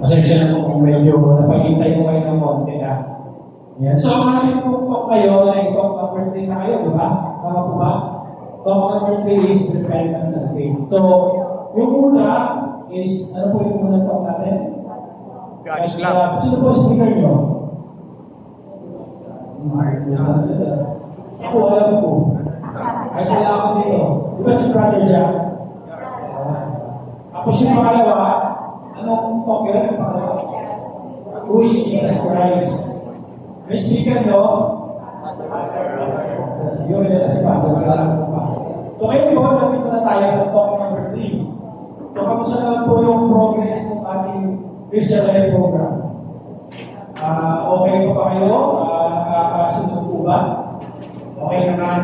Pasensya na po kung medyo napagintay mo kayo ng konti ha. Yan. So, ang ating po talk kayo ay talk number 3 na kayo, di ba? Tama po ba? Talk number 3 is repentance and faith. So, yung una is, ano po yung unang talk natin? Sino po speaker nyo? Ako, alam ko. Ay, kailangan ako dito. Di ba si Brother Jack? Tapos yung pangalawa, anong talk yun? Yung pangalawa? Who is Jesus Christ? May speaker, no? Yun, yun si Father. So, ngayon po, nandito na tayo sa talk number 3. So, kamusta naman po yung progress ng ating Christian Life program? Okay po ba kayo? Nakakasunod po ba? Okay naman.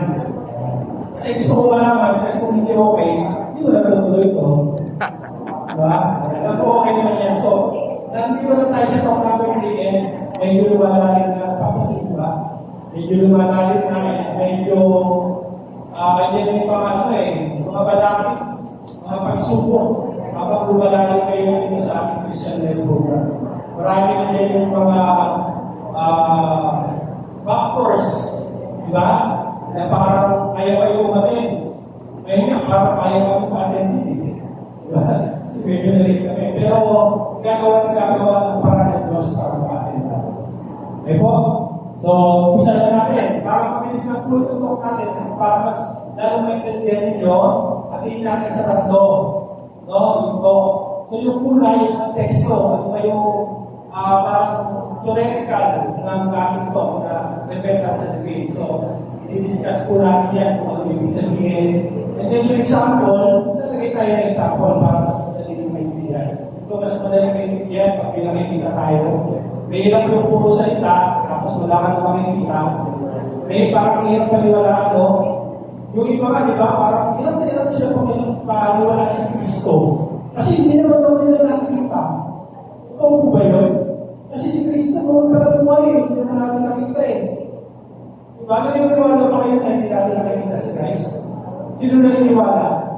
Kasi gusto ko malaman, kasi kung hindi okay, hindi ko na tutuloy ito. Diba? Alam po okay naman yan. So, nandito na tayo sa talk number 3 and medyo lumalalim na papasin, diba? Medyo lumalalim na, medyo yan yung mga balakit, mga pagsubok, habang lumalalim kayo dito sa ating Christian Life program. Marami na din yung mga factors, diba? Na parang ayaw-ayaw umatin. Ngayon nga, parang ayaw umatin din. Diba? Kasi medyo na rin kami. Pero gagawa ng parang ng Diyos para umatin tayo. Okay po? So, umpisa na natin. Parang kamilis na po itutok natin para mas lalong maintindihan ninyo at hindi natin sa tatlo. No? Ito. So, yung kulay, yung teksto, ano ba yung parang theoretical ng ating ito na repentance and faith. So, i-discuss po natin yan kung ano ibig sabihin. And then yung example, nalagay tayo ng example para mas madaling maintindihan. Ito mas madaling maintindihan pag pinakikita tayo. May hirap yung puro salita, tapos wala ka na makikita. May parang hirap paniwalaan, no? Yung iba nga, di ba, parang hirap na hirap sila paniwalaan sa Kristo. Kasi hindi naman daw nila nakikita. Totoo po ba yun? Kasi si Kristo noon pala buhay, hindi naman natin nakita eh. Diba? Naniniwala pa kayo na hindi natin nakikita si Christ? Sino naniniwala?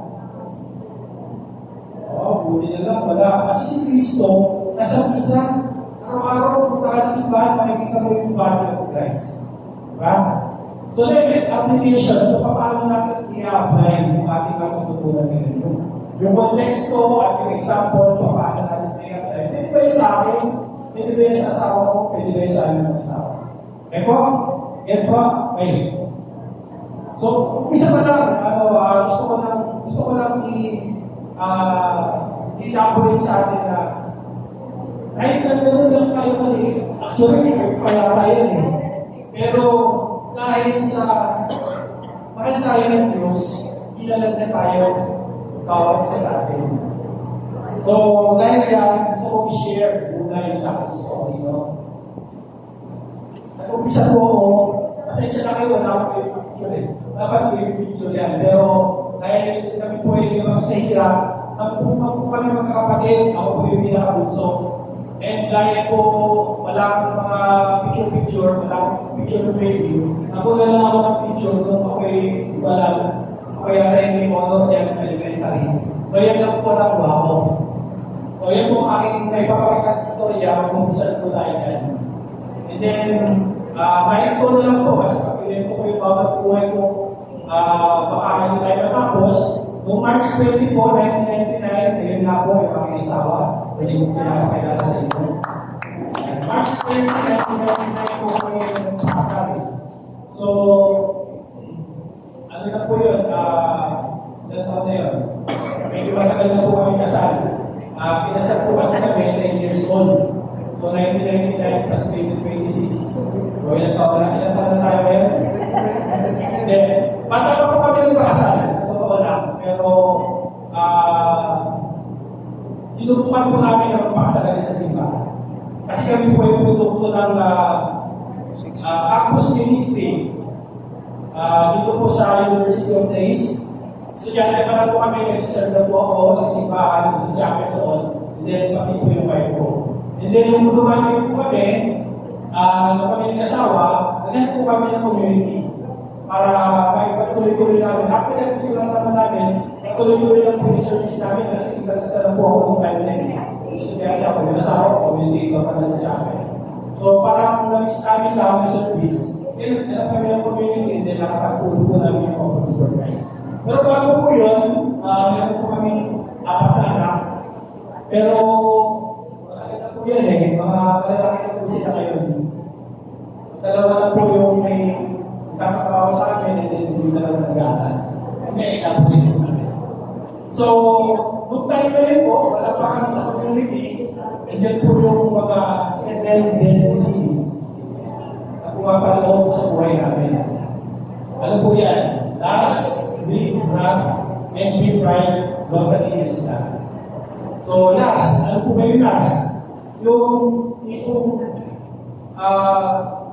Buti na lang, wala. Kasi si Kristo, nasa isa, araw-araw, punta ka sa simbahan, makikita mo yung body of Christ. Diba? So next, application. So paano natin i-apply yung ating matututunan ngayon? Yung konteksto at yung example, paano natin i-apply? Pwede ba yun sa akin? Pwede ba yun sa asawa ko? Pwede ba yun sa amin ng asawa? Okay po? Get po? Okay. So, umpisa pa lang, gusto ko lang i-elaborate sa atin na kahit na meron lang tayo maliit, actually, kaya tayo eh. Pero, dahil sa mahal tayo ng Diyos, ilalag na tayo bawat sa atin. So, dahil kaya, gusto ko i-share muna yung sa aking story, no? Nag-umpisa po ako, pasensya na kayo, wala akong picture eh. Dapat ko yung picture yan. Pero, dahil kami po yung sa hirap, sampu kami magkakapatid, ako po yung pinakabunso. And dahil po walang mga picture-picture, walang picture-baby, ako na lang ako ng picture nung ako'y walang, ako'y may honor yan elementary. So yan lang po nakuha ko. So yan po aking naipapakita istorya kung saan po tayo yan. And then, ma-explore na lang po kasi pag-ilan po ko yung bawat buhay ko, baka hindi tayo matapos. Noong March 24, 1999, ngayon na po yung aking asawa. Pwede ko pinapakilala sa inyo. March 20, 1999 po ko yung pakasal. So, ano na po yun? Ilan taon na yun? Medyo matagal na po kami kasal. Pinasal po kasi kami 10 years old. So, 1999 plus 2026. So, ilan taon na tayo ngayon? Hindi. Bata pa po kami nagpakasal. Totoo lang. Pero, sinubukan po namin na magpakasalan sa simbahan. Kasi kami po yung produkto ng campus ministry. Dito po sa University of the East. Estudyante pa lang po kami, nag-serve na po ako sa simbahan, sa chapel doon. And then, kami po yung wife ko. And then, nung lumaki po kami, kami ng asawa, naghan po kami ng community para maipatuloy-tuloy namin. Actually, gusto lang naman namin, patuloy-tuloy lang po yung service namin kasi ikalista na po ako ng time na yun. Estudyante ako, yung asawa ko commentator ka na sa chapel. So parang nag-study lang ng service, alam kami ng community, then nakatagpulo po namin yung Conference for Christ. Pero bago po yun, meron po kami 4 na anak. Pero, marami na po yan mga malalaki na po sila ngayon. 2 na po yung may kakatrabaho sa amin, and then yung 2 nag-aaral. May ina po rin po namin. So, nung time na rin po, wala pa kami sa community, and dyan po yung mga tendencies na pumapaloob sa buhay namin. Ano po yan? Last, Big Brad, and Big Pride, Lottery is na. So last, ano po ba yung last?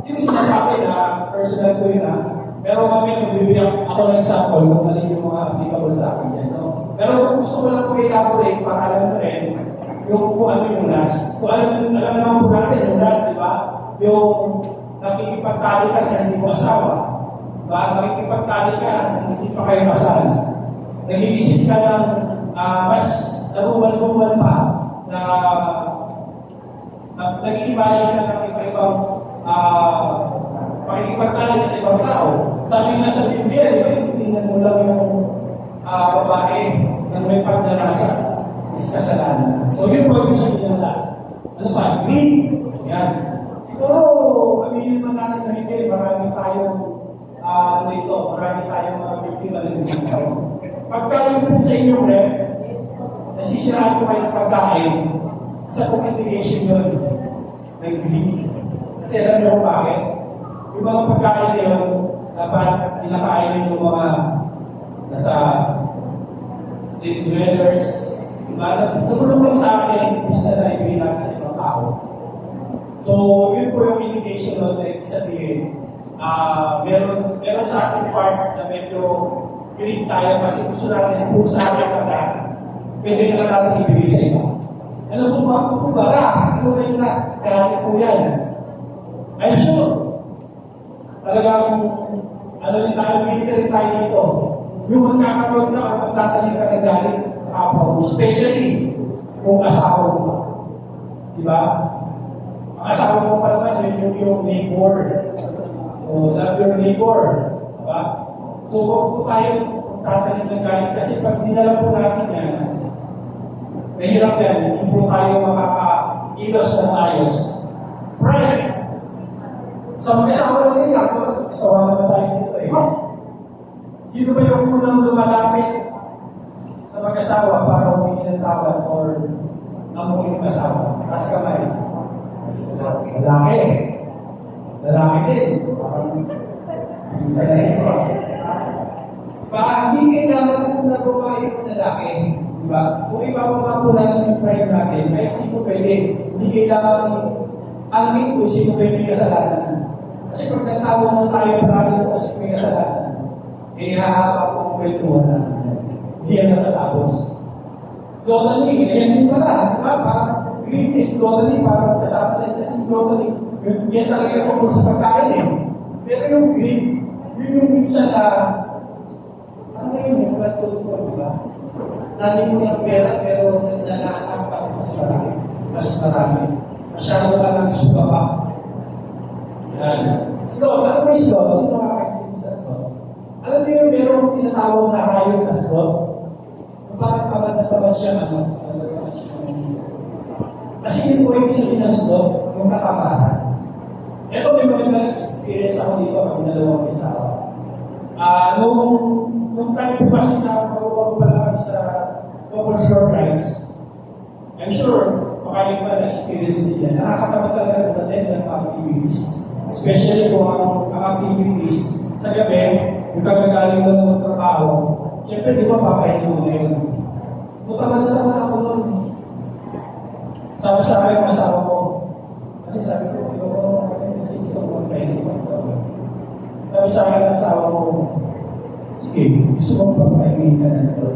Yung sinasabi na personal ko yun pero mamaya magbibigyan ako ng example kung alin yung mga applicable sa akin yan. No? Pero kung gusto ko lang po elaborate para alam mo rin yung kung ano yung last. Kung alam naman po natin yung last, di ba? Yung nakikipagtali ka sa hindi mo asawa. Diba? Nakikipagtali ka, hindi pa kayo kasal. Nag-iisip ka ng mas narumal-rumal pa na nag-iibayan ka ng iba-ibang pakikipagtali sa ibang tao. Sabi nga sa Biblia, tingnan mo lang yung babae na may pagnanasa is kasalanan. So yun po yung sabihin ng last. Ano pa? Greed. Yan. Siguro, aminin naman natin na hindi, marami tayong marami tayong mga biktima na dito. Pagka yung sa inyong rep, nasisiraan ko kayo ng pagkain sa communication yun ng greed. Kasi alam niyo kung bakit? Yung mga pagkain na yun, dapat inakain yung mga nasa street dwellers. Nagulong lang sa akin, isa na ibilang sa ibang tao. So, yun po yung indication of the sabihin. Meron sa ating part na medyo pilit tayo kasi gusto natin kung sa atin na pwede na natin ibigay sa iba. Ano po ba? Ano po ba? Ano ba yung galing po yan? I'm sure. Talagang, rin tayo, military tayo dito. Yung magkakaroon na o magtataling ka ng galing sa kapwa mo, especially kung asawa mo pa. Diba? Ang asawa mo pa naman, yung neighbor. So, love your neighbor. Diba? So, huwag po tayo magtataling ng galing kasi pag dinala po natin yan, mahirap yan, hindi po tayo makaka-ilos na maayos. Pride. Sa mag-asawa na rin ako, asawa naman tayo dito Sino ba yung unang lumalapit sa mag-asawa para humingi ng tawad or amuhin ng asawa? Taas kamay. Lalaki. Lalaki din. Parang hindi ka nasip ko. Hindi kailangan kung nagawa yung lalaki. Diba? Kung ipapapa po natin yung pride natin, kahit sino pwede, hindi kailangan alamin ko sino pwede kasalanan. Kasi pag nagtawag mo tayo, parang ko sino may kasalanan, hahaba po ang kwentuhan na hindi yan natatapos. Globally, yan din pala, diba? Parang greed globally, parang kasama din kasi globally, yan talaga yung tungkol sa pagkain Pero yung greed, yun yung minsan na, ano yun yung platform, diba? Lagi mo ng pera, pero nanasang pa mas marami. Mas marami. Masyado ka ng suka pa. Yan. Slot. Ano may slot? Sino makakakitin sa slot? Alam niyo yung merong tinatawag na hayop na slot? Parang tamad na tamad siya, Kasi yun po yung sabihin ng slot, yung katamaran. Ito may mga experience ako dito, kami dalawang isawa. Nung time po kasi na maruwag pala kami sa Couples for Christ, I'm sure, makayong pa na-experience din yan. Nakakatamad talaga natin ng mga activities. Especially kung ang activities sa gabi, yung kagagaling mo ng trabaho, siyempre di ba papahin mo na yun. So, tamad na naman ako nun. Sabi sa akin ang asawa ko, kasi sabi ko, ito ko, kasi gusto ko magpahin mo. Sabi sa akin ang asawa ko, sige, gusto mong pagpahin ka na ito.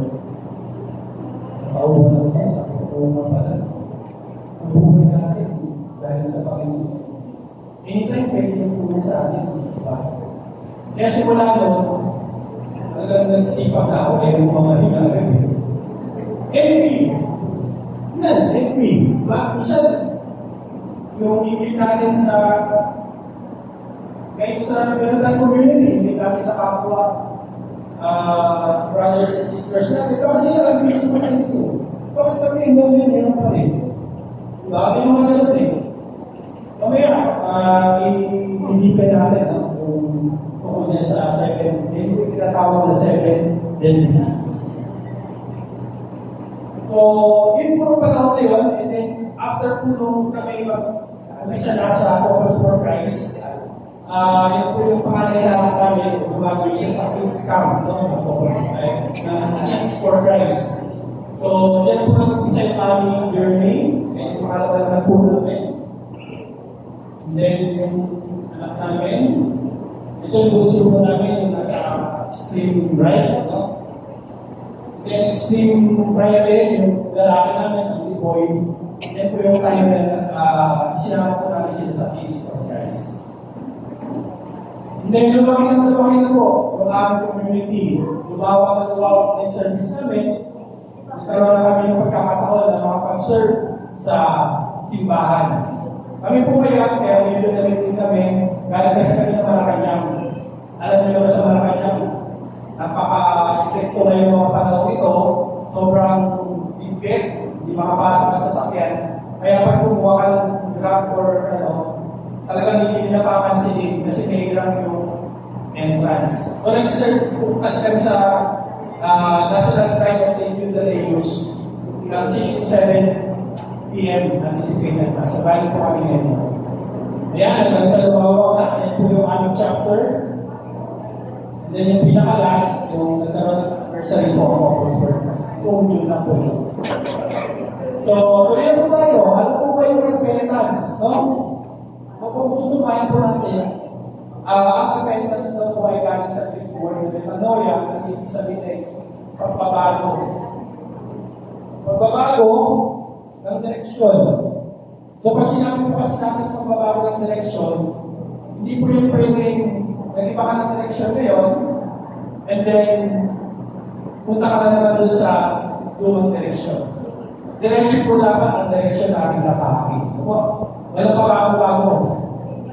Nakauwa na ko, sabi ko, nga pala. Ang buhay natin, dahil sa Panginoon. Anytime pwede yung puno sa atin. Diba? Kaya simula noon, talagang nagsipag na ako kayo yung mga hinagay. Envy. Envy. Diba? Isa, yung higit natin sa kahit sa ganun community, hindi natin sa kapwa brothers and sisters natin. Bakit sila ang gusto mo tayo ito? Bakit kami yung gawin nyo pa rin? Diba? May mga ganun eh. Mamaya, hindi ka natin kung tungkol niya sa 7, hindi tinatawag na 7 deadly sins. So, yun po ang panahon na yun, and then after po nung kami mag-umisa na sa Focus for Christ, yun po yung pangangailangan namin, gumagawin siya sa Kids Camp, no? Na Kids for Christ. So, yan po nag-umisa yung aming journey, and yung pangalawa na po namin. And then, yung anak namin, ito yung bunso po namin, yung nasa stream right, no? Then, stream right yung lalaki namin, ang boy. Yan po yung time na sinama po namin sila sa Kids for Christ. And then, lumaki na po, yung aming community. Lumawak na yung service namin. Nagkaroon na kami ng pagkakataon na makapag-serve sa simbahan. Kami po ngayon, kaya medyo na rin din kami, galing kasi kami ng Malacanang. Alam niyo naman sa Malacanang, napaka-stricto na yung mga panahon ito, sobrang bigit, hindi makapasok na sasakyan. Kaya pag kumuha ka ng grab or talagang hindi nila papansinin kasi may hirap yung entrance. So nag-serve po kasi kami sa National Shrine of St. Jude de Reyes ng 6 to 7 p.m. anticipated na. So balik po kami ngayon. Ayan, hanggang sa lumawa na, ayan po yung aming chapter. And then yung pinaka-last, yung nagkaroon ng anniversary po ako for Kung June na po yun. So, tuloy na po tayo. Ano po ba yung repentance? No? Kung susumayin po natin, ang repentance na po ay galing sa Greek word na metanoia, at ibig sabihin pagbabago. Pagbabago ng direksyon. So, pag sinabi po kasi natin pagbabago ng direksyon, hindi po yung pwedeng nag-iba ka ng direksyon ngayon, and then punta ka na naman doon sa lumang direksyon. Direksyon po dapat ang direksyon natin natake. Walang pagbabago.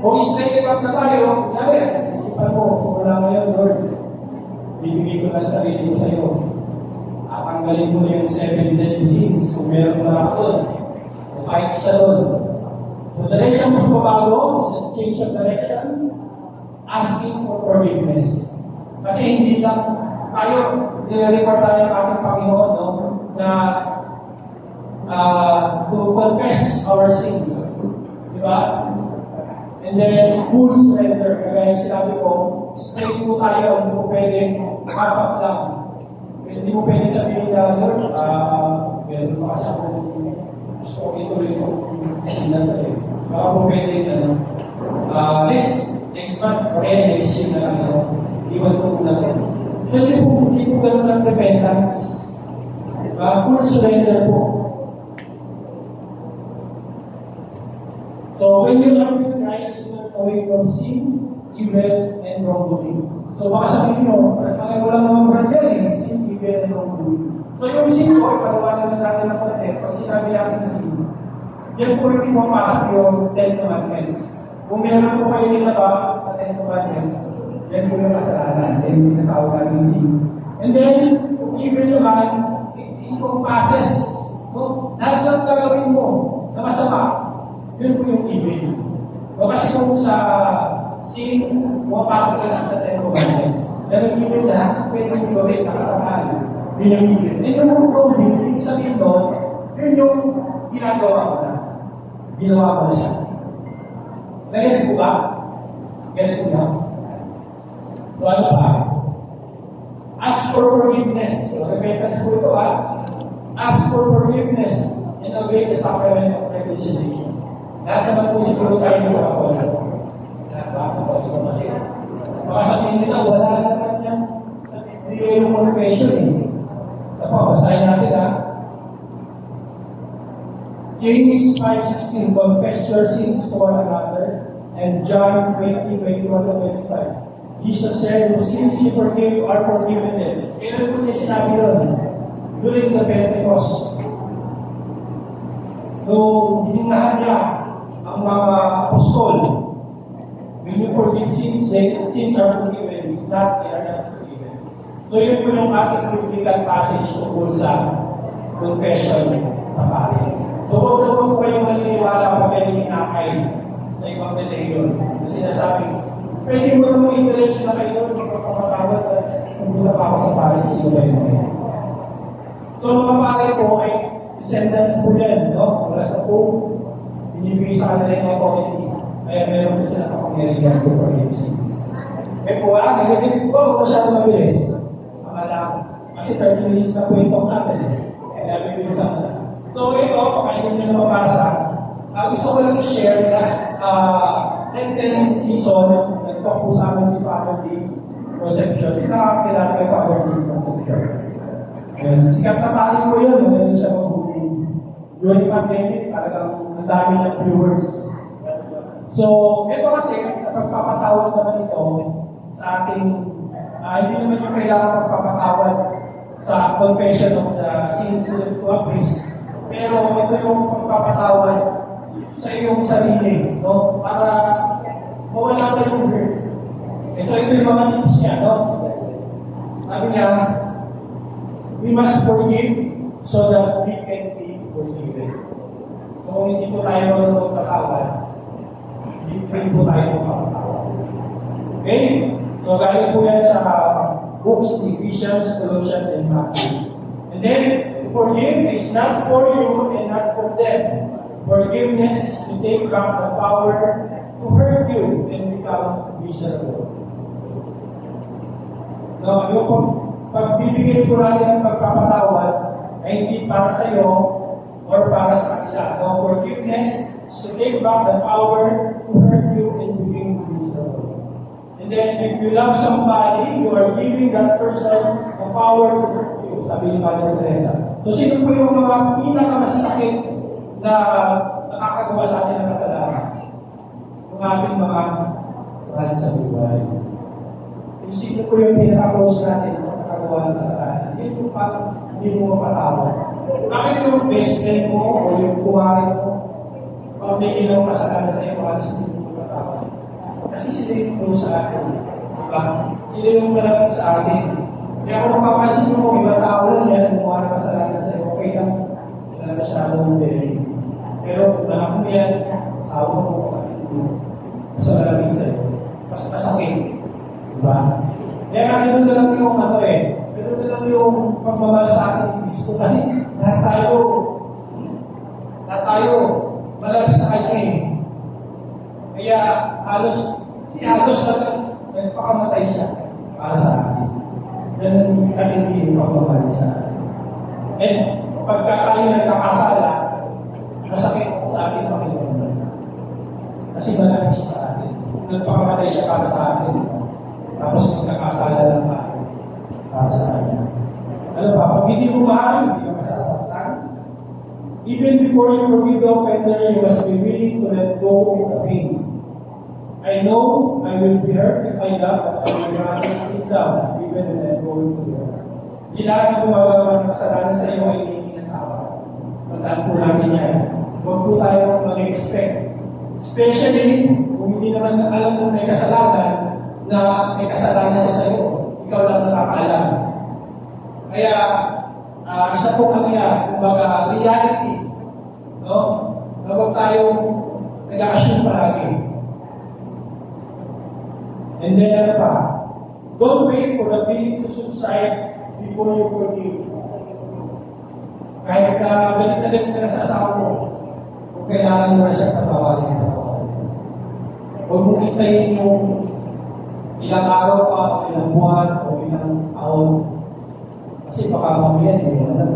Kung straight up na tayo, yari, isipan mo, simula ngayon, Lord, bibigay ko lang sarili ko sa iyo. Tanggalin mo yung 7 deadly sins kung meron na ako doon. O kahit isa doon. So, direction magbabago, change of direction, asking for forgiveness. Kasi hindi lang tayo, nire-record tayo ng ating Panginoon, no? Na to confess our sins. Di ba? And then, full surrender. Kaya sinabi ko, straight po tayo, hindi po pwedeng half lang. Hindi mo pwede sabihin na, Lord, meron pa kasi ako gusto ko ituloy ko sinan na eh. Baka po pwede next month or next year na iwan ko muna rin. So, hindi po ganun ang repentance. Full surrender po. So, when you are with Christ, you are away from sin, evil, and wrongdoing. So, baka sabihin nyo, parang wala namang brand yan eh, sin, evil, and wrongdoing. So, yung sin po, ipagawa na natin ng konti, pag sinabi natin sin, yan po yung pumapasok yung 10 Commandments. Kung meron po kayo nila ba sa 10 Commandments, yan po yung kasalanan, yan yung natawag natin sin. And then, kung evil naman, encompasses, no? Lahat lang gagawin mo na masama, yun po yung evil. O kasi kung sa sin, pumapasok na lang sa 10 Commandments. Pero evil lahat ng pwede yung gawin na kasamaan. Yun yung evil. Ito naman po, ibig sabihin doon, yun yung ginagawa ko na. Ginawa ko na siya. Nag-guess po ba? Guess po na. So ano pa? Ask for forgiveness. So, repentance po ito Ask for forgiveness and obey the sacrament of reconciliation. Lahat naman po siguro tayo ng Katoliko. Lahat ba? Katoliko kasi. Baka sabihin nila, wala naman yung yung confession eh. Tapos, basahin natin James 5:16, confess your sins to one another. And John 20:21-25. Jesus said, whose sins you forgive are forgiven them. Kailan po niya sinabi yun? During the Pentecost. Nung hiningahan niya ang mga apostol. When you forgive sins, sins are forgiven. If not, they are not forgiven. So yun po yung ating biblical passage tungkol sa confession sa pare. So huwag naman po kayong naniniwala pag kayo inakay sa ibang religion. Yung sinasabi, pwede mo naman i-diretso na kayo magpapatawad kung mula pa ako sa pare, sino ba yun? So mga pare po ay descendants po yan, no? Mula sa po, binibigay sa kanila yung authority. Kaya meron po sila kapangyarihan to forgive sins. Eh po, negative po, masyadong mabilis. Akala, kasi 30 minutes na po itong natin. Kaya bibilis ako na. So ito, pakainin nyo na mabasa. Gusto ko lang i-share last Lenten season, nag-talk po sa amin si Father D. Concepcion. Sino nakakilala kay Father D. Concepcion? Sikat na pali po yun, magaling siya mag-booking. During pandemic, talagang ang dami ng viewers. So, ito kasi, pagpapatawad naman ito sa ating, hindi naman yung kailangan magpapatawad sa confession of the sins to a priest. Pero ito yung pagpapatawad sa iyong sarili, no? Para mawala ka yung hurt. So, ito yung mga tips niya, no? Sabi niya, we must forgive so that we can be forgiven. So, kung hindi po tayo marunong magpatawad, hindi po tayo magpapatawad. Okay? So, galing po yan sa books, Ephesians, Colossians, and Matthew. And then, forgive is not for you and not for them. Forgiveness is to take back the power to hurt you and become miserable. Now, yung pagbibigay ko natin ng pagpapatawad ay hindi para sa iyo or para sa kanila. No, forgiveness is to take back the power to hurt you and become miserable. And then, if you love somebody, you are giving that person the power to hurt you, sabi ni Mother Teresa. So, sino po yung mga pinakamasasakit na nakakagawa sa atin ng kasalanan? Yung ating mga mahal sa buhay. Yung sino po yung pinaka-close natin na nakagawa ng kasalanan? Yun yung parang hindi mo mapatawad. Bakit yung best friend mo o yung kuwari mo pag may ginawang kasalanan sa iyo, halos hindi mo mapatawad? Kasi sila yung close sa atin. Diba? Sila yung malapit sa atin. Kaya kung mapapansin mo, ibang tao lang yan, kung mga kasalanan sa iyo, okay lang. Wala masyadong very. Pero kung anak mo yan, asawa mo, mas malamig sa'yo. Mas masakit. Diba? Kaya ganoon na lang yung ganoon na lang yung pagmamahal sa ating Kristo. Kasi lahat tayo malapit sa Kanya eh. Kaya halos lang nagpakamatay siya para sa atin. Ganun hindi yung pagmamahal sa atin. And pagka tayo nagkakasala, masakit ako sa atin Panginoon. Kasi malapit siya sa atin. Nagpakamatay siya para sa atin. Tapos magkakasala lang tayo para sa Kanya. Ano ba? Pag hindi mo mahal, hindi ka masasaktan. Even before you forgive the offender, you must be willing to let go of the pain. I know I will be hurt if I love, but I will rather speak down, even when I'm going to be hurt. Hindi lahat na gumagawa ng kasalanan sa iyo ay hindi ng tawa. Tandaan po natin yan. Huwag po tayo mag-expect. Especially, kung hindi naman alam mo may kasalanan, na may kasalanan siya sa iyo, ikaw lang nakakaalam. Kaya, isa po kanya, kumbaga, reality, no? Huwag tayong nag-a-assume palagi. And then, ano pa? Don't wait for the feeling to subside before you forgive. Kahit galit na galit ka sa asawa mo, kung kailangan mo na siya patawarin. Huwag mong hintayin yung ilang araw pa, o ilang buwan, o ilang taon. Kasi baka mamaya, hindi mo na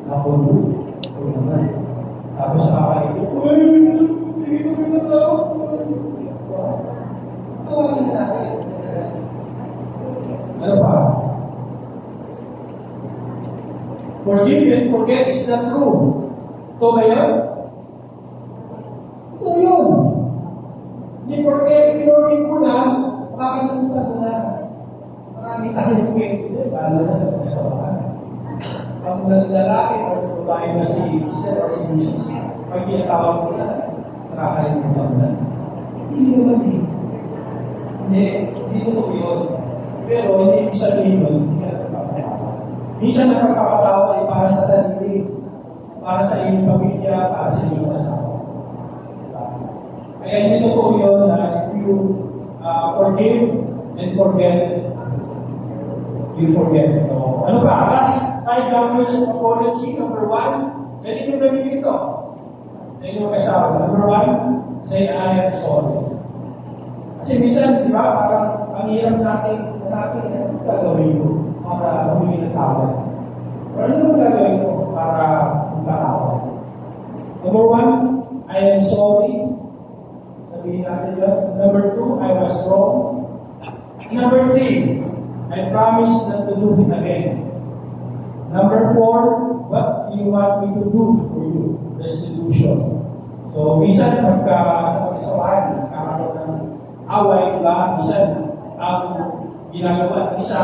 napuno. O naman. Tapos kakainin, hindi ko pinagawa. Tawagin na natin. Ano pa? Forgive and forget is not true. Ito ba yan? Ito yun. Hindi forget, inorgin mo na, makakalimutan mo na. Marami tayong kwento, lalo na sa pagkasabahan. Pag lalaki o babae na si Mr. o si Mrs. Pag pinatawag mo na, nakakalimutan mo na. Hindi naman eh. Hindi totoo yun. Pero hindi ibig sabihin nun, hindi ka nagpapatawa. Minsan nagpapatawa ay para sa sarili, para sa iyong pamilya, para sa iyong asawa. Kaya hindi totoo yun na if you forgive and forget, you forget. No. Ano ba? Last 5 language of apology. Number 1, pwede nyo gawin ito. Sa inyong asawa. Number 1, say, I am sorry. Kasi minsan, di ba, parang ang hirap natin gagawin ko para humingi ng tawad. Pero ano naman gagawin ko para magpatawad? Number 1, I am sorry. Sabihin natin yun. Number 2, I was wrong. Number 3, I promise not to do it again. Number 4, what do you want me to do for you? Restitution. So, minsan, pagka sa pag-isawahan, kakaroon ng away, diba? Minsan, ang ginagawa ng isa,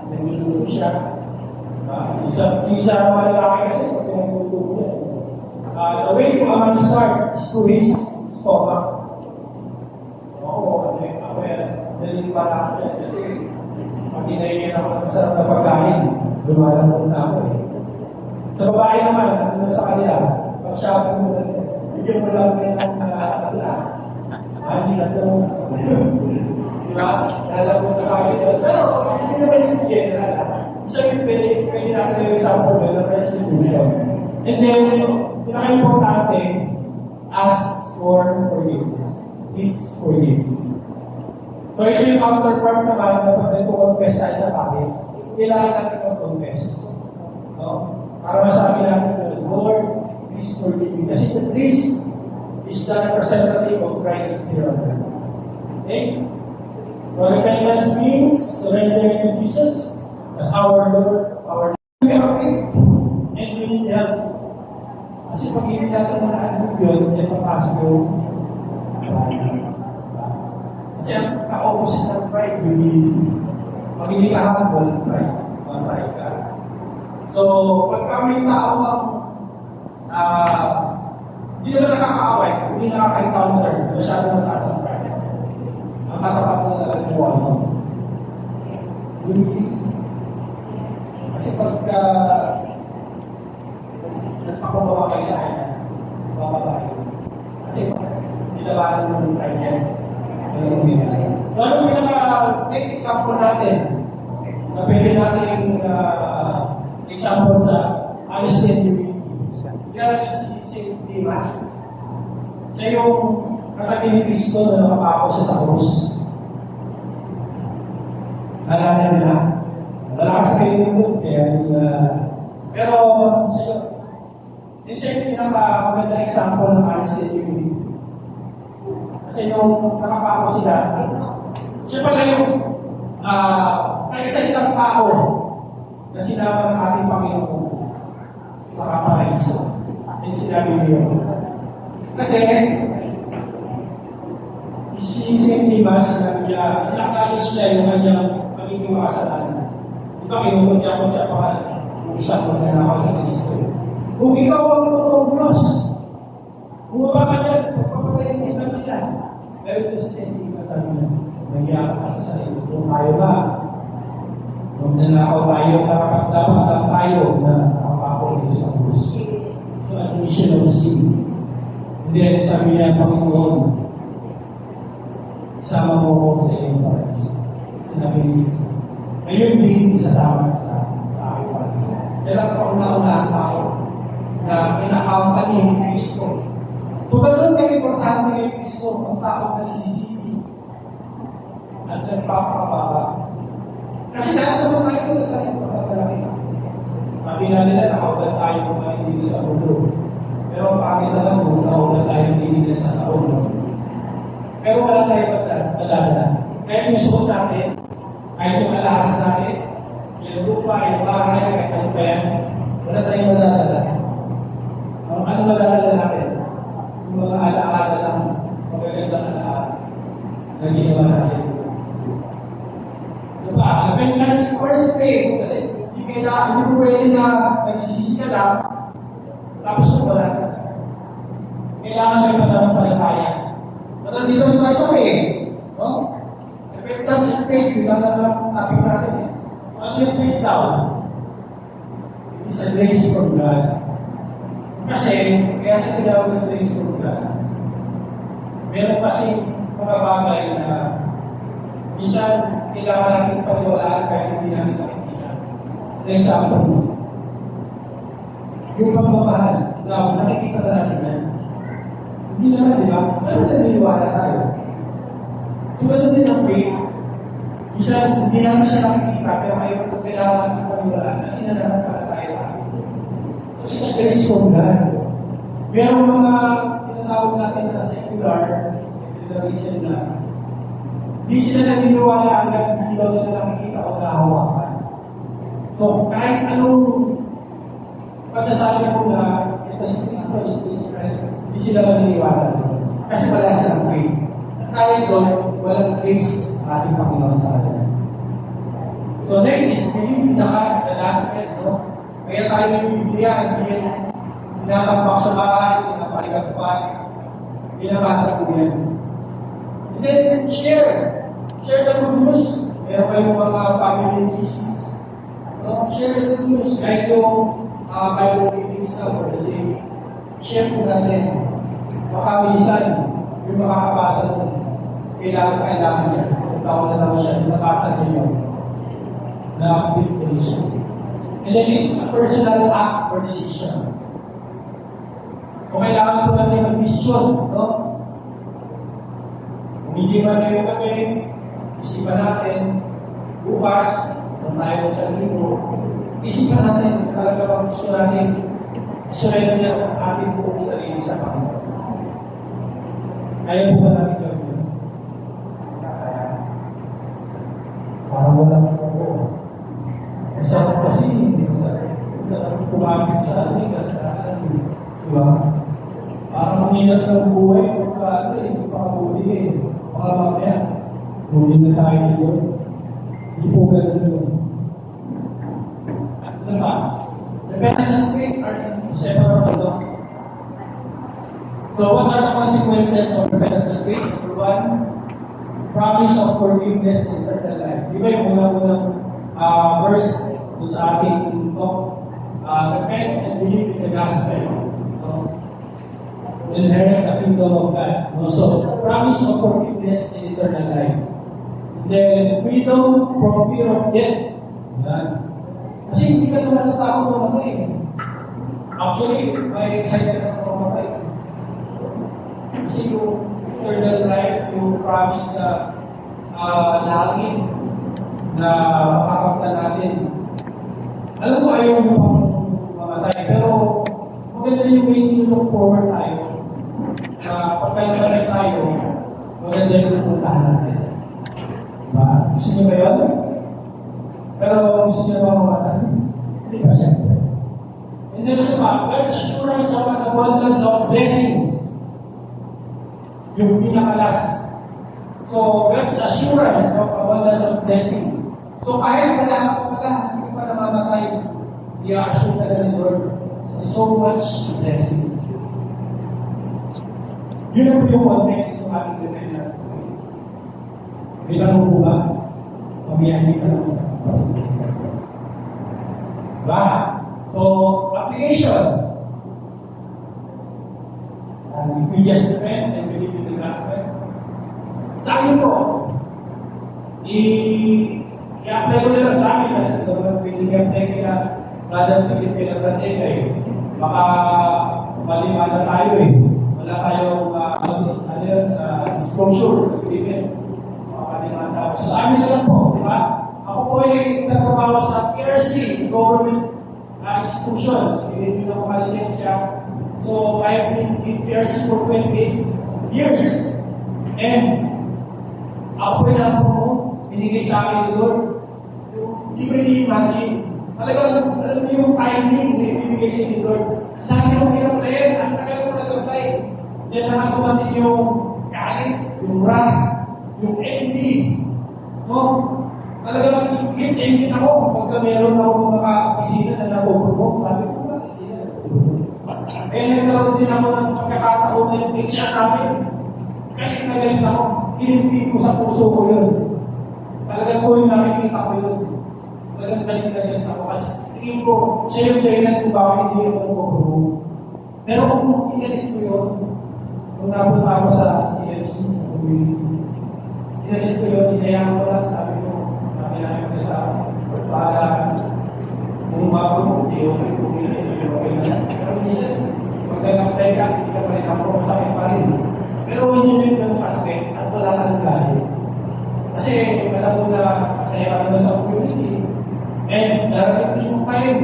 nagluto siya. Yung isa malalaki kasi, pag pinagluto niya. The way to start is to his stomach. Ako dalhin pa natin yan. Kasi, pag hinayin ako ng masarap na pagkain, lumalambot na ako eh. Sa babae naman, ano sa kanila, pag shopping mo lang, bigyan mo lang ng atla. Hindi na ito. Diba? Lalambot na kayo. Pero, hindi naman yung general. Sabihin, pwede natin yung example ng restitution. And then, pinaka-importante, ask for forgiveness. Please forgive. So, ito yung counterpart naman na pag nagpo-confess tayo sa bakit, kailangan natin mag-confess. No? Para masabi natin, Lord, please forgive me. Kasi the priest is the representative of Christ here on earth. Okay? So, repentance means surrendering to Jesus as our Lord, our we are weak, and we need help. Kasi pag hindi natin manahandog yun, yan papasok yung kasi ang ka-opposite ng pride, pag hindi ka humble, pride ka. So, pagka may tao ang hindi naman nakaka-away, hindi nakaka-encounter, masyadong mataas ang pride. Ang katapat na nalagpuan mo. Kasi pagka nagpakubawa kayo sa kanya, bababae. Kasi nilabanan mo ng pride yan. So, ano pinaka-example natin na pwede natin example sa honesty and humility? Kaya si St. Dimas, siya yung katabi ni Cristo na nakapako siya sa krus. Nalala nila. Malakas kayo nito. Pero siya yung pinaka-maganda example ng honesty and humility. Kasi nung nakapako sila, siya pala yung isa-isang tao na sinama ng ating Panginoon sa kaparaiso. Yung sinabi niyo. Kasi, si St. Dimas, na-acknowledge niya yung kanyang magiging makasalanan. Di ba, kinukundya-kundya pa yung isang mga nanakaw sa Kristo. Kung ikaw ang totoong Diyos, bumaba ka dyan, pagpapatayin mo lang sila. Pero ito si St. Dimas, sabi niya, nagyakap ka sa sarili. Kung tayo ba, kung nanakaw tayo, dapat lang tayo na nakapako dito sa krus. So, admission of sin. And then, sabi niya, Panginoon, isama mo ko sa iyong paraiso. Sinabi ni Cristo. Ngayon din, isasama sa aking paraiso. Kaya lang kauna-una ang tao na pinakampanya ni Cristo. So, ganoon kayo importante ni Cristo ang tao na nasisisi at nagpapakababa. Kasi lahat naman tayo nagpapalaki. Sabi na nila, nakaulan tayo kumain dito sa mundo. Pero ang pangit na lang kung nakaulan tayo dito sa taon. Pero wala tayo pagdalala. Kaya yung suot natin, kahit yung alahas natin, yung lupa, yung bahay, kahit ano pa yan, wala tayong madadala. Ano madadala natin? Yung mga alaala lang, magagandang alaala na ginawa natin. Diba? Repentance requires faith. Kasi hindi pwede na nagsisisi ka lang, tapos wala ka. kailangan may pananampalataya. So, nandito tayo sa faith. No? Repentance and faith, bilang na lang topic natin eh. So, ano yung faith daw? It's a grace from God. Kasi, kaya sa tinawag ng grace from God, meron kasi mga bagay na minsan kailangan natin paniwalaan kahit hindi natin nakikita. For example, yung pagmamahal, nakikita na natin yan. Hindi naman, di ba? Pero naniniwala tayo. So, ganun din ang faith. Minsan, hindi namin siya nakikita, pero kailangan natin paniwalaan kasi nananampalataya tayo. So, it's a grace from God. Pero mga tinatawag natin na secularism na hindi sila naniniwala hanggang hindi daw nila nakikita o nahawakan. So, kahit anong pagsasabi ko na ito si Kristo, hindi sila maniniwala. Kasi wala silang faith. At tayo doon, walang grace ating Panginoon sa atin. So, next is believe in the God, the last step, no? Kaya tayo may Biblia, hindi yan pinatambak sa bahay, pinapaligatpan, binabasa ko yan. And then, share the good news. Meron kayong mga family Jesus. No? Share the good news. Kahit yung Bible readings na for the day. Share po natin. Baka minsan, yung makakabasa mo, kailangan niya. Kung tawag na naman siya, nabasa niya yun. Na-believe. And then it's a personal act or decision. Kung kailangan po natin mag-desisyon, no? Kung hindi man na yung kami, isipan natin, bukas, kung tayo sa linggo, isipan natin, talaga bang gusto natin, surrender ang ating buong sarili sa Panginoon. Kaya po ba natin gawin yun? Kaya. Parang walang po. Masarap kasi, masarap kumapit sa ating kasalanan. Diba? Parang ang hirap ng buhay, hindi pa kabuli eh. Baka mamaya, huli na tayo dito. Hindi po ganun yun. At diba? Repentance and faith are inseparable. So what are the consequences of repentance and faith? Number one, promise of forgiveness and eternal life. Di ba yung unang verse dun sa ating talk? Repent and believe in the gospel. Inherit the kingdom of God. So, promise of forgiveness and eternal life. Then, freedom from fear of death. Yan. Kasi hindi ka naman natakot mamatay. Actually, may excited ako mamatay. Kasi yung eternal life, yung promise na langit na makakamta natin. Alam mo, ayaw mo pang mamatay. Pero, maganda yung way nilook forward tayo. Pagkailangan tayo, maganda yung pupuntahan natin. Diba? Gusto nyo ba yun? Pero gusto nyo ba mamatay? Hindi ba siyempre? And then ano ba? God's assurance of an abundance of blessings. Yung pinaka-last. So, God's assurance of abundance of blessings. So, kahit hindi pa namamatay, i-assure ka na ni Lord so much blessing. Yun ang yung context ng ating repentance. May tanong po ba? Pamiyagi ka lang sa kapasitin. Diba? So, application. If we just repent and believe in the gospel, sa akin po, i-apply ko nila sa akin kasi ito naman pinag-apply kila Brother Philip Pelatanegay. Baka malimana tayo eh. Wala tayong disclosure agreement. Malimana tayo. So sa amin na lang po, di ba? Ako po ay nagpabawa sa PRC, government institution. Hindi na ko kalisensya. So I've been in PRC for 20 years. And ako po yung ako mo, binigay sa akin ni Lord. Hindi ko i-imagine. Talagang, alam mo yung timing na ibibigay sa ni Lord. Ang dami kong pinapalayan, ang tagal ko nag-apply. Diyan na natumatin yung galit, yung wrath, yung envy. No? Talagang hit-envy ako pagka meron ako mga opisina na napupunok. Sabi ko, bakit sila napupunok? Eh, nagkaroon din ako ng pagkakataon na yung picture namin. Galit na galit ako. Inimpin ko sa puso ko yun. Talagang po yung nakikita ko yun. Talagang galit na galit ako. Kasi tingin ko, siya yung dahilan kung bakit hindi ako nagpapuro. Pero kung inalis ko yun, kung napunta ako sa CFC, sa community, inalis ko yun, inayaan ko lang, sabi ko, nakilala ko sa pagpalaan. Kung bago mo, hindi okay, hindi okay na. Pero minsan, pagka-apply ka, hindi ka pa rin ako, masakit pa rin. Pero hindi yung kasakit, at wala ka ng galit. Kasi, alam mo na, masaya ka naman sa community. And, darating yung time,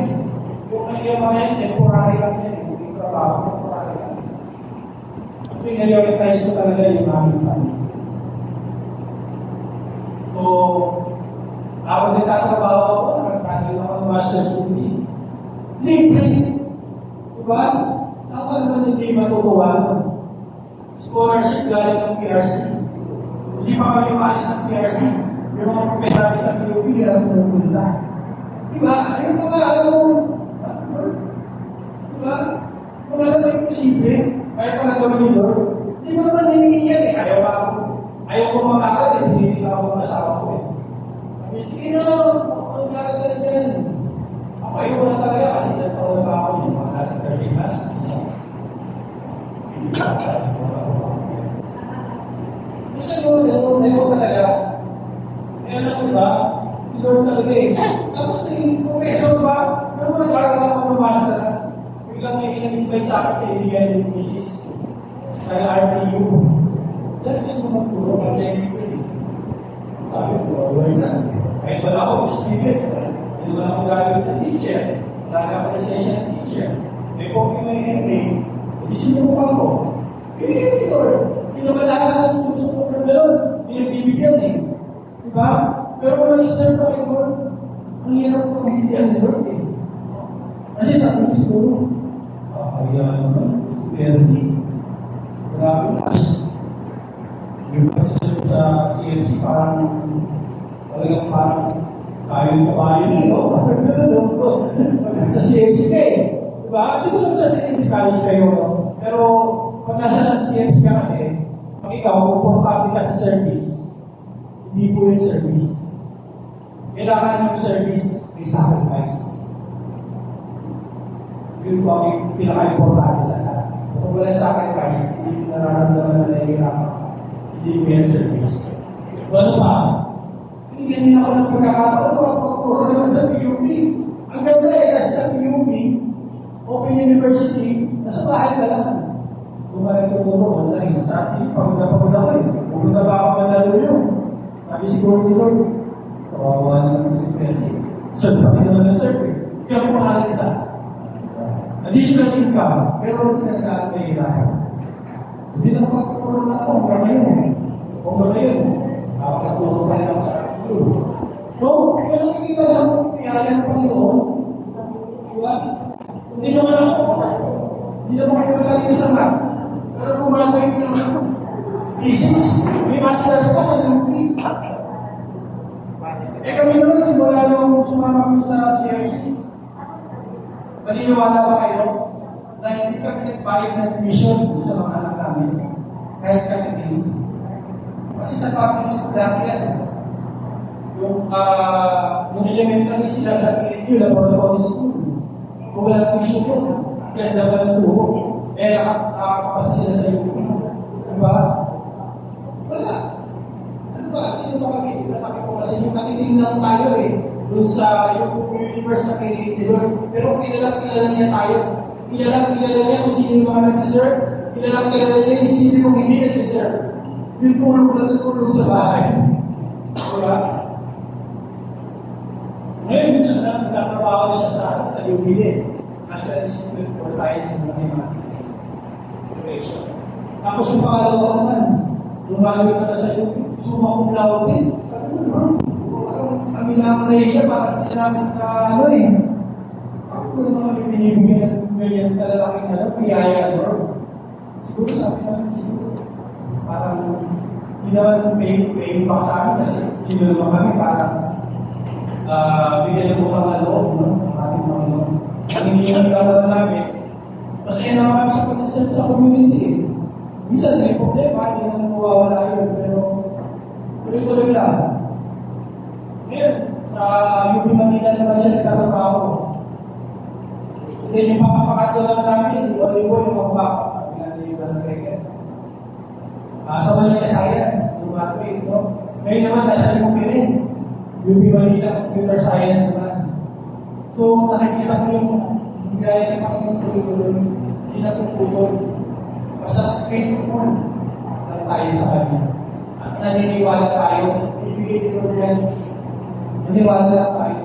yung kanyang mga yan, temporary lang yan, hindi trabaho, temporary lang. Prioritize ko talaga yung aming family. So, ako nagtatrabaho ako, nagtatrabaho ako ng master's degree. Libre! Diba? Ako naman hindi matutuwa. Scholarship galing ng PRC. Hindi pa kami maalis ng PRC. Yung mga profesor sa PUP, alam mo punta. Diba? Ayun mga alam mo. Diba? Kung alam mo imposible, kaya pa nagawin ni Lord, hindi ko naman hiningi yan eh. Ayaw ko makakal eh. Hindi ka ako masawa ko eh. Sige na, ang garal na dyan. Ako ayaw ko na talaga kasi nagtawag pa ako yung mga nasa 30 class. Kasi ayaw ko talaga. Kaya alam mo ba, si Lord talaga eh. Tapos naging professor ba? Pero nag-aaral ako ng master na. Biglang may in-invite sa akin kaibigan yung misis. Kaya RPU. Diyan gusto mo magturo ng technique eh. Sabi ko, wala na. Kahit wala ako experience, hindi wala akong gagawin ng teacher, wala ka pa session ng teacher, may copy may MA, hindi sinubukan ko. Pinigyan ni Lord. Pinamalahan na sumusupok na gano'n. Pinagbibigyan eh. Diba? Pero kung nag-serve ka kay Lord, ang hirap ko magbibigyan ni Lord eh. Kasi sabi ko siguro, kaya naman, superdi. Grabe na. Yung pagsaserve sa CMC parang talagang parang tayong kabayo na, no? Bakit gano'n, no? Sa CMC ka eh. Diba? Hindi ko lang sa Tennis College kayo, no? Pero pag nasa CMC ka kasi, pag ikaw, komportable ka sa service, hindi po yung service. Kailangan yung service may sacrifice. Yun po ang pinaka-importante sa lahat. Kung wala sacrifice, hindi nararamdaman na nahihirapan. Hindi po yung service. Ano pa? Hindi din ako ng pagkakataon o pagturo naman sa PUP. Ang ganda eh, kasi sa PUP, Open University, nasa bahay ka lang. Kung ka nagtuturo online, sa atin, pagod na ako eh. Pumunta ba ako mandalo nyo? Sabi siguro ni Lord, kawawa naman si Pwede. Saan pa rin naman ng survey? Kaya kung mahalang isa. Additional income, pero hindi ka nag-aaral. Hindi lang pagtuturo na ako, hanggang ngayon. Hanggang ngayon, nakakaturo pa rin ako sa no, kaya nakikita lang kung piyaya ng Panginoon. Diba? Hindi naman ako. Hindi naman kayo magaling sa math. Pero kung magawin ng physics, may masters pa na yung eh kami naman simula nung sumama kami sa CFC. Maliniwala ba kayo na hindi kami nagbayad ng admission sa mga anak namin? Kahit kami din. Kasi sa public school lang yan. Yung elementary sila sa PNU, laboratory school. Kung walang tuition yun, ganda ba ng turo? Eh, nakakapasa sila sa UP. Diba? Wala. Ano ba? Sino ba kami? Nasabi ko kasi yung katiting lang tayo eh. Doon sa yung universe na pinilor. Pero kilala niya tayo. Kilala niya kung sino yung mga nagsiserve. Kilala niya kung sino yung hindi nagsiserve. Yung tulong sa bahay. Diba? Ngayon, nagtatrabaho siya sa UBD, National Institute for Science and Mathematics. Tapos yung pangalawa naman, lumalayo ka na sa UBD, sumakumlaw din. Parang kami na ako nahiya, parang hindi namin na ano eh. Bakit ko naman kami binibigyan ng ganyan kalalaking piyaya, Lord? Siguro sabi namin, siguro, parang hindi naman pay pa sa amin kasi sino naman kami parang bigyan ng utang na loob, no? Ating Panginoon. Ang hinihingi naman namin, Kasi naman kami sa pagsaserve sa community eh. Minsan may problema, hindi naman mawawala yun, pero tuloy-tuloy lang. Ngayon, sa UP Manila naman siya nagtatrabaho. Then yung pakapakato lang namin, iba-iba yung magbaka. Sabi nga ni Ivan Greger. Sa Manila Science, yung mathway, no? Ngayon naman, nasa UP rin. UP Manila Computer Science naman. So, nakikita ko yung gaya ng Panginoon tuloy-tuloy, hindi na tutulog. Basta faithful lang tayo sa Kanya. At naniniwala tayo, ibigay din mo yan. Naniniwala lang tayo.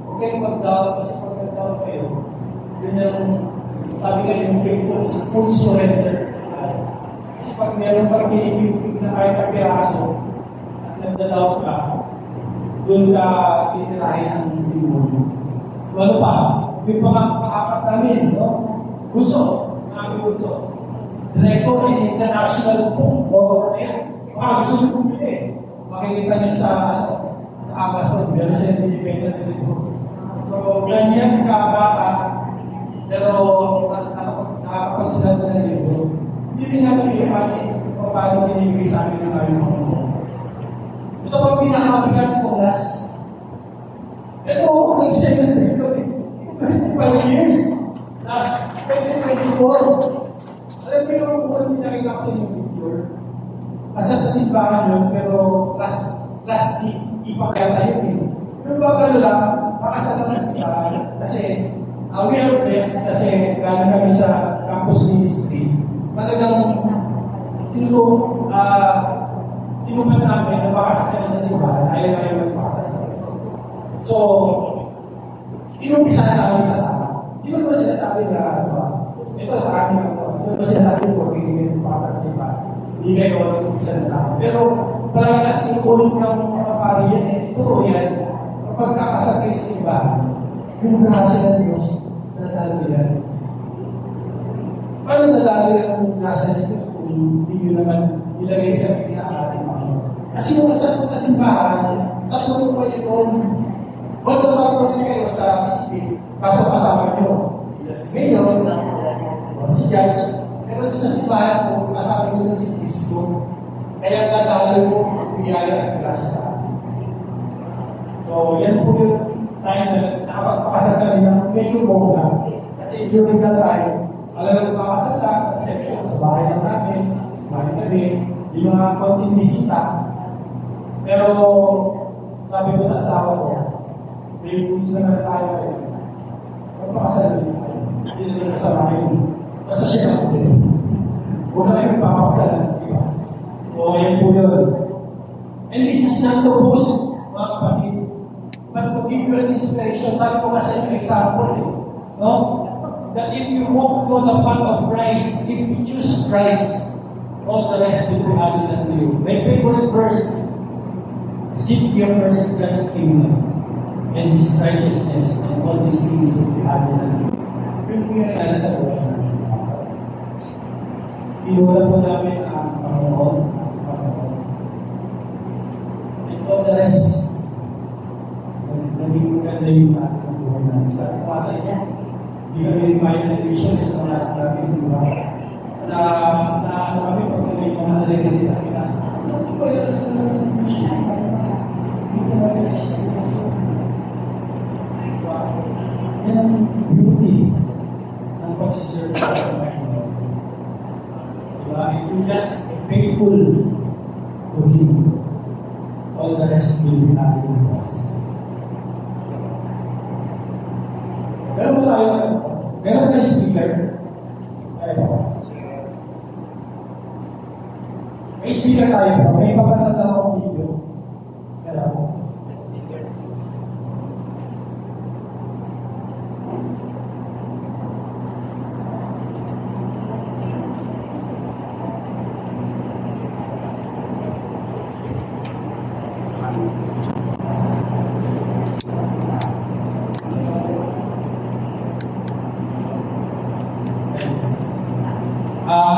Huwag kayong mag-doubt kasi pag nag-doubt kayo, yun yung, sabi ka yung faithful is full surrender. Kasi pag meron pang pinipipig na kahit na piraso, at nagda-doubt ka, doon ka titirahin ang demonyo. Ano pa? Yung pang-apat namin, no? Gusto. Namin gusto. Director in international book. O, ano yan? Gusto nyo bumili. Makikita nyo sa Amazon. Meron siya independent book. So, ganyan kabata. Pero, nakakapagsulat na ng libro. Hindi rin natin iipani kung paano binibigay sa amin ng aming mga. Ito ang pinakamabigat kong last. Ito ako nag-stay ng dito eh. 25 years. Last 2024. Alam mo yung unang pinakita ko sa inyong picture. Asa sa simbahan yun, pero last ipa kaya tayo eh. Yung bagalo lang, makasala ng simbahan. Kasi, we are blessed kasi galing kami sa campus ministry. Talagang, tinuman namin na makasakyan sa simbahan. Ayaw na yung magpakasal sa Diyos. So, inumpisa namin sa tama. Hindi ko naman sinasabi na, ito sa akin ako. Ito sinasabi ko, hindi ko pakasal sa simbahan. Hindi kayo nag-umpisa na tama. Pero, palagas inukulong ng mga pari yan eh. Totoo yan. Kapag kakasal kayo sa simbahan, yung grasya ng Diyos, nadalo yan. Paano nadalo yung grasya ng Diyos kung hindi nyo naman ilagay sa pili ang ating Panginoon? Kasi kung kasal mo sa simbahan, tatlong po kayo doon. Ba't tatapos kayo sa city? Kaso kasama nyo. Si Mayor, si Judge. Pero doon sa simbahan po, kasama nyo doon si Cristo. Kaya nadalo mo ang biyaya at grasya sa atin. So, yan po yung time na nakapagpakasal kami na medyo bongga. Kasi during that time, alam mo makasal lang, exception sa bahay lang namin, bahay kami, yung mga konting bisita. Pero, sabi ko sa asawa ko, Pilipinis naman tayo eh. Magpakasal din tayo. Hindi naman kasama kayo. Basta siya ako din. Huwag na kayo magpapakasal. Diba? So, yan po yun. And this is not to boast, mga kapatid. But to give you an inspiration, sabi ko kasi yung example eh. No? That if you walk to the path of Christ, if you choose Christ, all the rest will be added unto you. My favorite verse, seek ye first God's kingdom and His righteousness, and all these things will be added unto you. Yung pinagala sa buhay namin. Pinula po namin ang Panginoon, and all the rest, naging maganda yung ating buhay namin. Sabi ko sa inyo, hindi kami remind ng vision sa mga natin, di ba? Na kami pag may mga nalagay namin na, ano ba yung vision? Hindi ko namin na-experience. Yan ang beauty ng pagsiserve sa Panginoon. Diba? If you just faithful to Him, all the rest will be added to us. Meron tayo speaker. May speaker tayo. May papatanda akong video. Meron ako.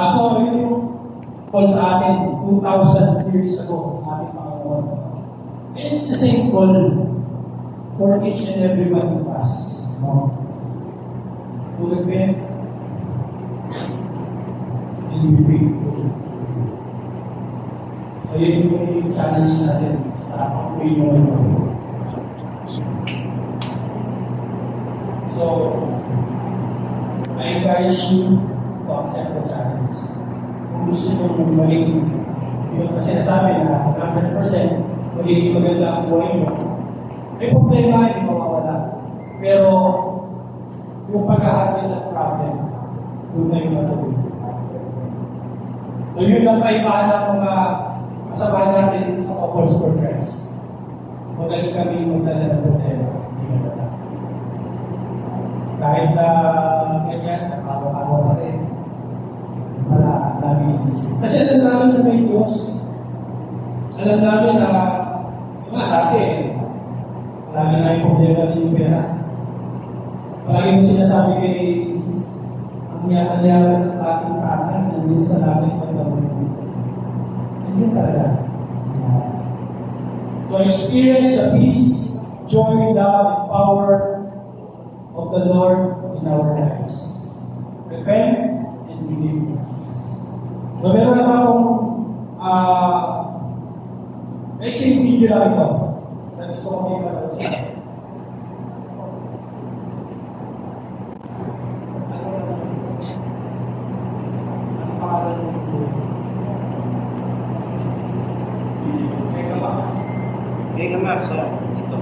So, yun yung call sa atin 2,000 years ago, ating Panginoon. And it's the same call for each and every one of us. No? To repent, individual. So yun yung challenge natin sa pag-uwi mo. So, I encourage you to accept the challenge. Kung gusto mong maging, yun kasi nasabi na 100% magiging maganda ang buhay mo, may problema, hindi mawawala. Pero, yung pag-handle ng problem, doon na yung matuloy. So, yun lang kaibahan ng mga kasama natin dito sa Couples for Christ. Magaling kami magdala ng problema, hindi magdala. Kahit na ganyan, nakakawa pa rin. Wala namin inisip. Kasi alam namin na may Diyos. Alam namin na, dati, palagi na yung problema din yung pera. Palagi mo sinasabi kay Jesus, ang yaman-yaman ng ating tatay, nandun sa langit ng gawin mo. Hindi talaga. So experience the peace, joy, love, and power of the Lord in our lives. Repent and believe. So meron lang akong exit video lang ito na gusto ko kayo manood siya. Ano pangalan mo? Mega Max, ito.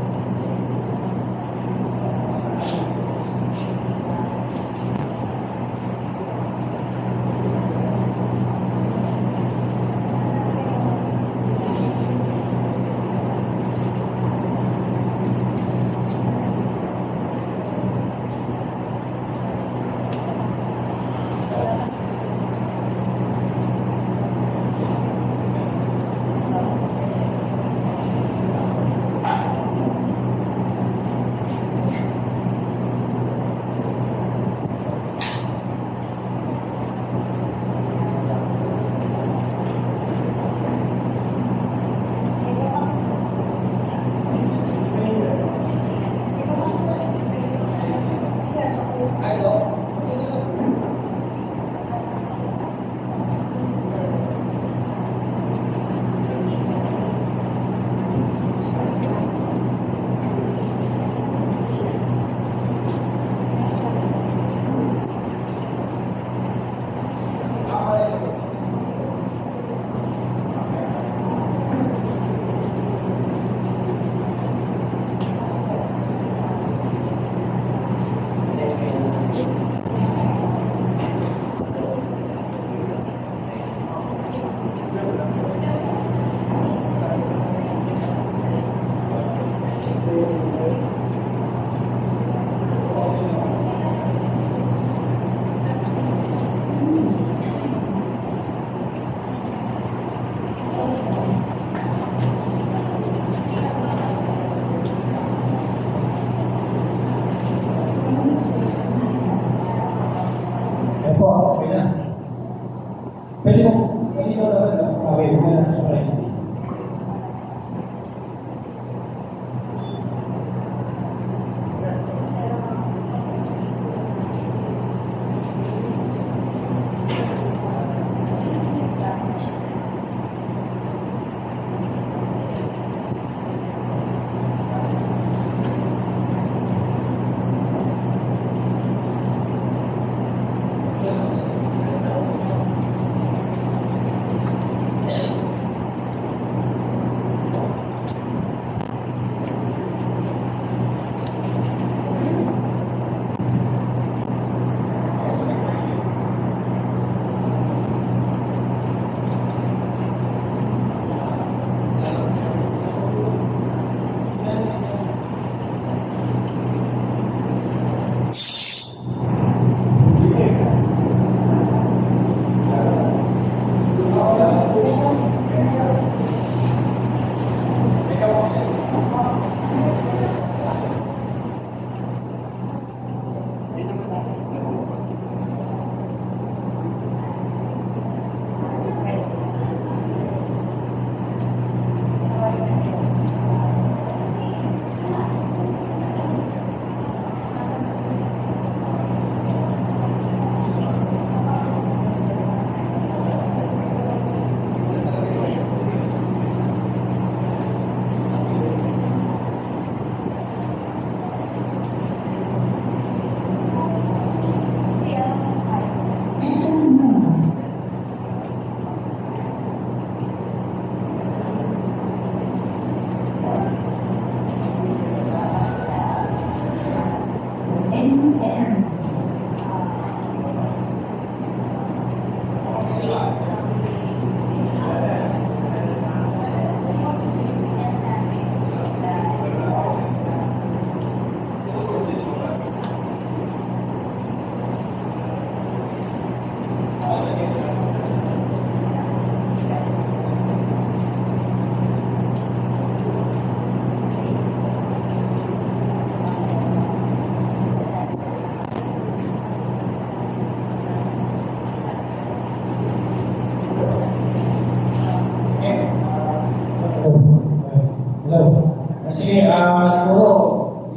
siguro,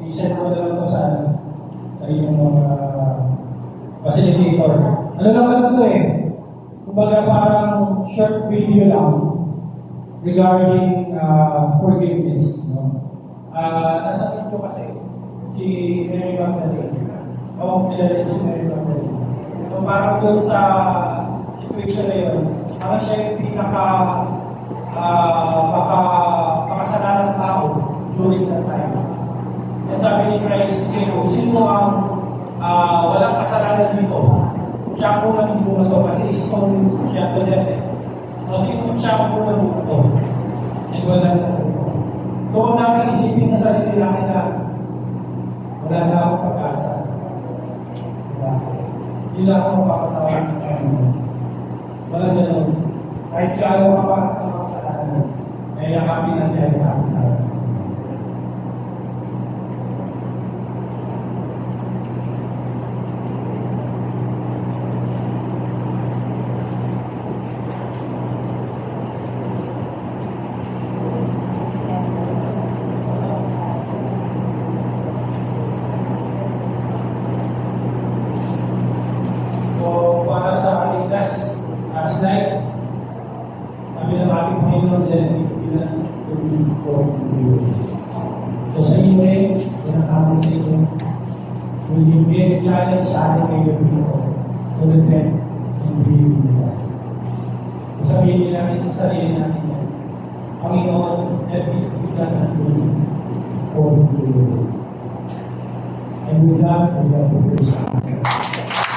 i-send ko na lang ito sa inyong mga facilitator. Ano naman ito eh? Kumbaga parang short video lang regarding forgiveness. No? Nasa video kasi si Mary Magdalene. Oo, kilala si Mary Magdalene. So parang doon sa situation na yun, parang siya yung makasalanang tao during that time. At sabi ni Christ, sino ang walang kasalanan dito? Siya ang unang bumato kasi stone siya to death. So sino siya ang unang bumato? And wala na ito. So kung natin isipin na sarili natin na wala na akong pag-asa. Hindi na ako mapapatawag ng Panginoon. Wala na lang. Kahit siya ayaw ka pa ang mga kasalanan. Kaya yakapin natin ay yakapin natin. Slide. Kami ng ating Panginoon dahil ilan po so sa inyo rin, pinakaman sa inyo, will you be a challenge sa ating ngayon dito to repent and believe in us. So sabihin natin sa sarili natin yan, Panginoon, help me to be done and believe for you. And with that, we have to praise God.